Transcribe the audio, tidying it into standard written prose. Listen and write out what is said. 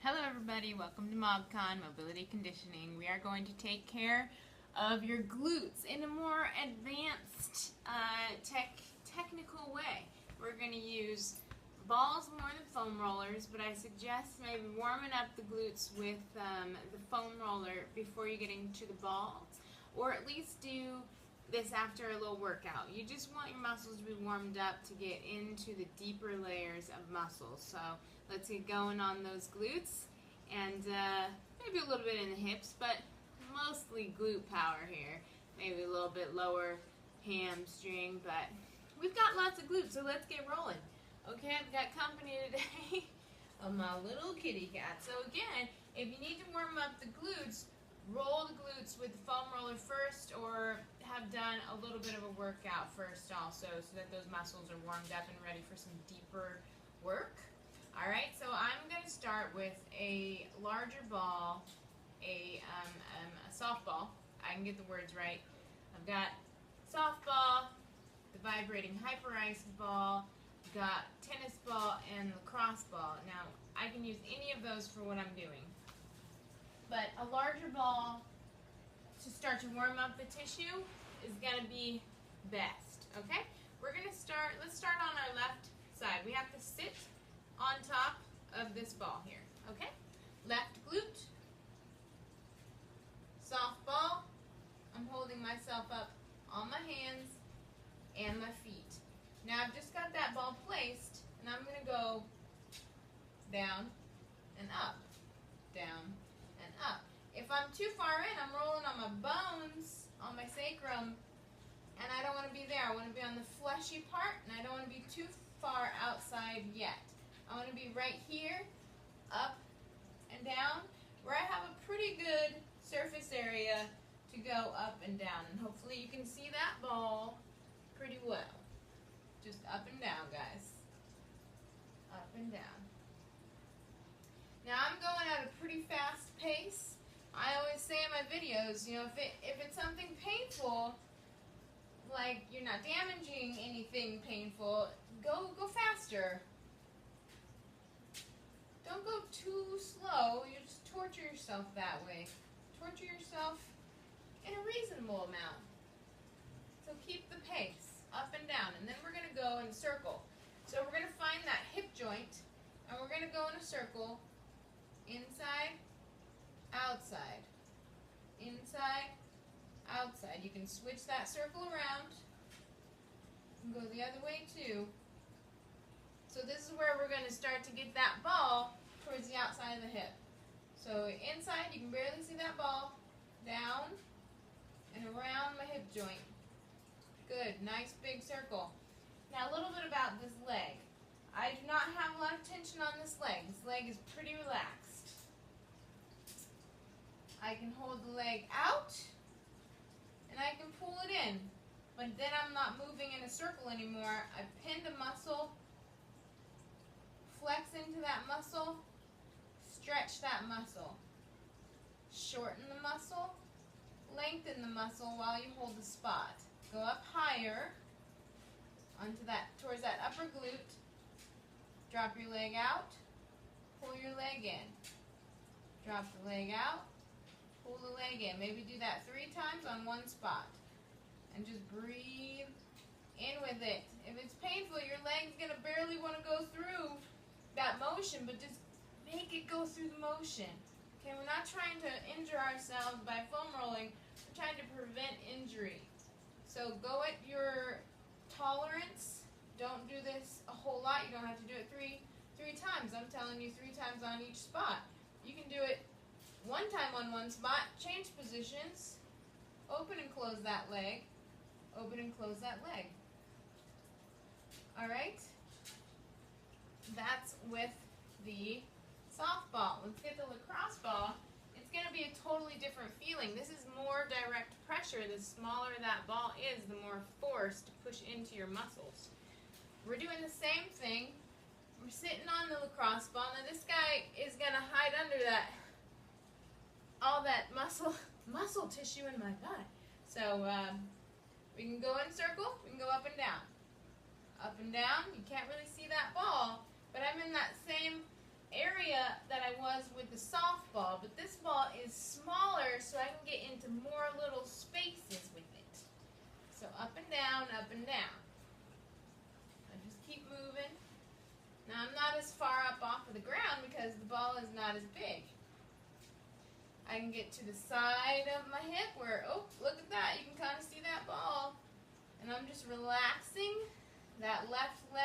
Hello everybody, welcome to Mobcon, Mobility Conditioning. We are going to take care of your glutes in a more advanced technical way. We're going to use balls more than foam rollers, but I suggest maybe warming up the glutes with the foam roller before you get into the balls, or at least do this after a little workout. You just want your muscles to be warmed up to get into the deeper layers of muscles. So let's get going on those glutes and maybe a little bit in the hips, but mostly glute power here. Maybe a little bit lower hamstring, but we've got lots of glutes, so let's get rolling. Okay, I've got company today of my little kitty cat. So again, if you need to warm up the glutes, roll the glutes with the foam roller first, or have done a little bit of a workout first also, so that those muscles are warmed up and ready for some deeper work. Alright, so I'm going to start with a larger ball, a softball. I can get the words right. I've got softball, the vibrating hyper ice ball, got tennis ball, and lacrosse ball. Now, I can use any of those for what I'm doing. But a larger ball to start to warm up the tissue is going to be best, okay? Let's start on our left side. We have to sit on top of this ball here, okay? Left glute, softball. I'm holding myself up on my hands and my feet. Now I've just got that ball placed, and I'm going to go down and up, down and up. If I'm too far in, I'm rolling on my bones, on my sacrum, and I don't want to be there. I want to be on the fleshy part, and I don't want to be too far outside yet. I want to be right here, up and down, where I have a pretty good surface area to go up and down. And hopefully you can see that ball pretty well. Just up and down, guys. Up and down. Now I'm going at a pretty fast pace. I always say in my videos, you know, if it's something painful, like you're not damaging anything painful, go faster. Don't go too slow. You just torture yourself that way. Torture yourself in a reasonable amount. So keep the pace up and down, and then we're going to go in a circle. So we're going to find that hip joint, and we're going to go in a circle. Inside, outside, inside, outside. You can switch that circle around and go the other way too. So this is where we're going to start to get that ball towards the outside of the hip. So inside, you can barely see that ball, down and around my hip joint. Good, nice big circle. Now a little bit about this leg. I do not have a lot of tension on this leg. This leg is pretty relaxed. I can hold the leg out, and I can pull it in. But then I'm not moving in a circle anymore. I've pinned a muscle, flex into that muscle, stretch that muscle. Shorten the muscle, lengthen the muscle while you hold the spot. Go up higher onto that, towards that upper glute. Drop your leg out, pull your leg in. Drop the leg out, pull the leg in. Maybe do that 3 times on one spot. And just breathe in with it. If it's painful, your leg's going to barely want to go through that motion, but just make it go through the motion. Okay, we're not trying to injure ourselves by foam rolling. We're trying to prevent injury. So go at your tolerance. Don't do this a whole lot. You don't have to do it three times. I'm telling you 3 times on each spot. You can do it 1 time on one spot. Change positions. Open and close that leg. Open and close that leg. Alright? That's with the softball. Let's get the lacrosse ball. It's going to be a totally different feeling. This is more direct pressure. The smaller that ball is, the more force to push into your muscles. We're doing the same thing. We're sitting on the lacrosse ball. Now this guy is going to hide under that, all that muscle tissue in my butt. So we can go in a circle. We can go up and down. Up and down. You can't really see that ball, but I'm in that same area that I was with a softball, but this ball is smaller so I can get into more little spaces with it. So up and down, up and down. I just keep moving. Now I'm not as far up off of the ground because the ball is not as big. I can get to the side of my hip where, oh, look at that. You can kind of see that ball. And I'm just relaxing that left leg.